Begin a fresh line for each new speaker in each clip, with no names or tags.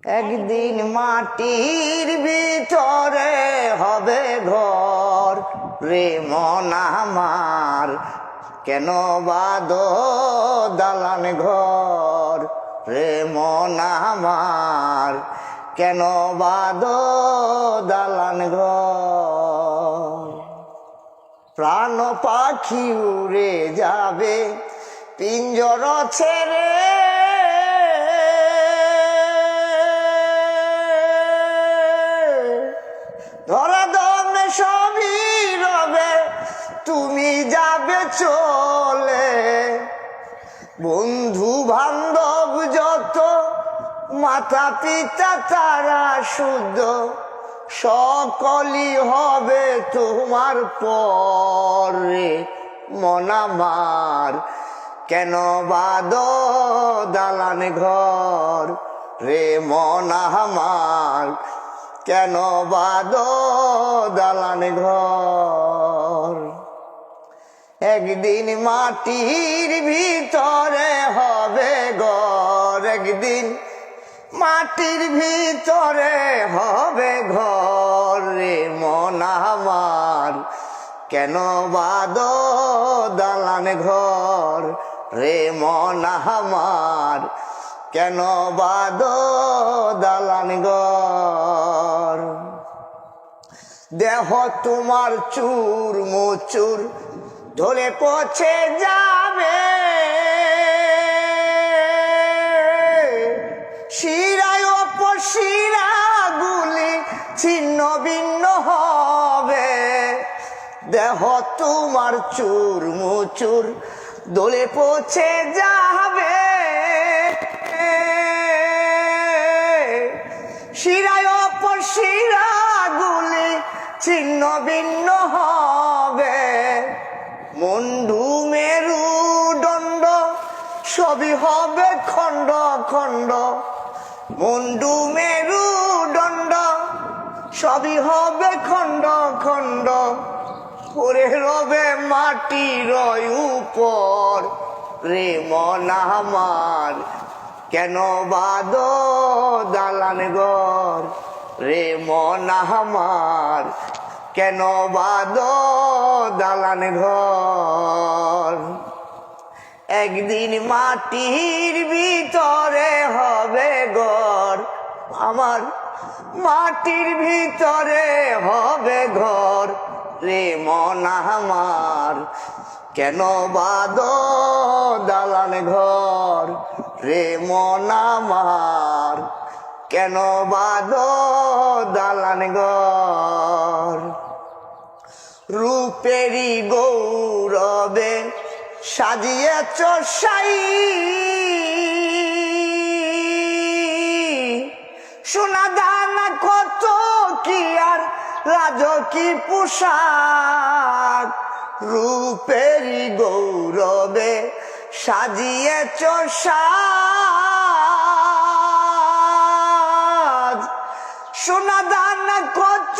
একদিন মাটির ভিতরে হবে ঘর রে মন আমার, কেন বাঁধো দালান ঘর রে মন আমার, কেন বাঁধো দালান ঘর। প্রাণ পাখি উড়ে যাবে পিঞ্জর ছেড়ে, ধরা দমে সবই রবে তুমি যাবে চলে। বন্ধু বান্ধব যত মাতা পিতা তারা শুদ্ধ, সকলই হবে তোমার পরে মন আমার, কেন বাঁধো দালান ঘর রে মন আমার, কেন বাঁধো দালান ঘর। একদিন মাটির ভিতরে হবে ঘর, একদিন মাটির ভিতরে হবে ঘর রে মন আমার, কেন বাঁধো দালান ঘর রে মন আমার, কেন বাঁধো দালান ঘর। দেহ তোমার চুর মুচুর ধরে পচে যাবে, শিরায় অপশিরা গুলি ছিন্ন ভিন্ন হবে। দেহ তোমার চুর মুচুর দোলে পচে যাবে, শিরায় অপশিরা গুলি ছিন্ন ভিন্ন হবে। মুন্ডু মেরুদণ্ড সবই হবে খণ্ড খণ্ড, মুন্ডু মেরুদণ্ড সবই হবে খণ্ড খণ্ড, পড়ে রবে মাটির উপর রে মন আমার, কেন বাঁধো দালান ঘর রে মন আমার, কেন বাঁধো দালান ঘর। একদিন মাটির ভিতরে হবে ঘর আমার, মাটির ভিতরে হবে ঘর রে মন আমার, কেন বাঁধো দালান ঘর রে মন আমার, কেন বাঁধো দালান ঘর। রূপেরই গৌরবে সাজিয়েছ সাই, সোনা দানা কত কি আর রাজকী পোশাক। রূপেরই গৌরবে সাজিয়েছ সাজ, সোনা দানা কত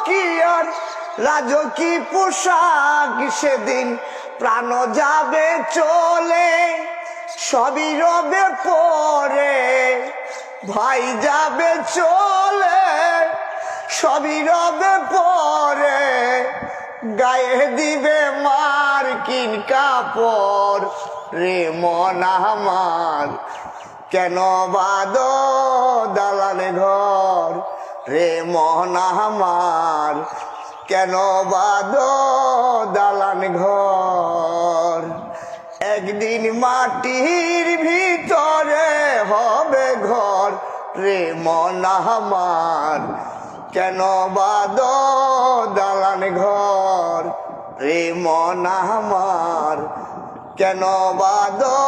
কি আর রাজকী পোশাক। সেদিন প্রাণ যাবে চলে সবই রবে পরে, ভাই যাবে চলে সবই রবে পরে, গায়ে দিবে মার্কিন কাপড় রে মন আমার, কেন বাঁধো দালান ঘর রে মন আমার, কেন বাঁধো দালান ঘর। একদিন মাটির ভিতরে হবে ঘর রে মন আমার, কেন বাঁধো দালান ঘর রে মন আমার, কেন বাঁধো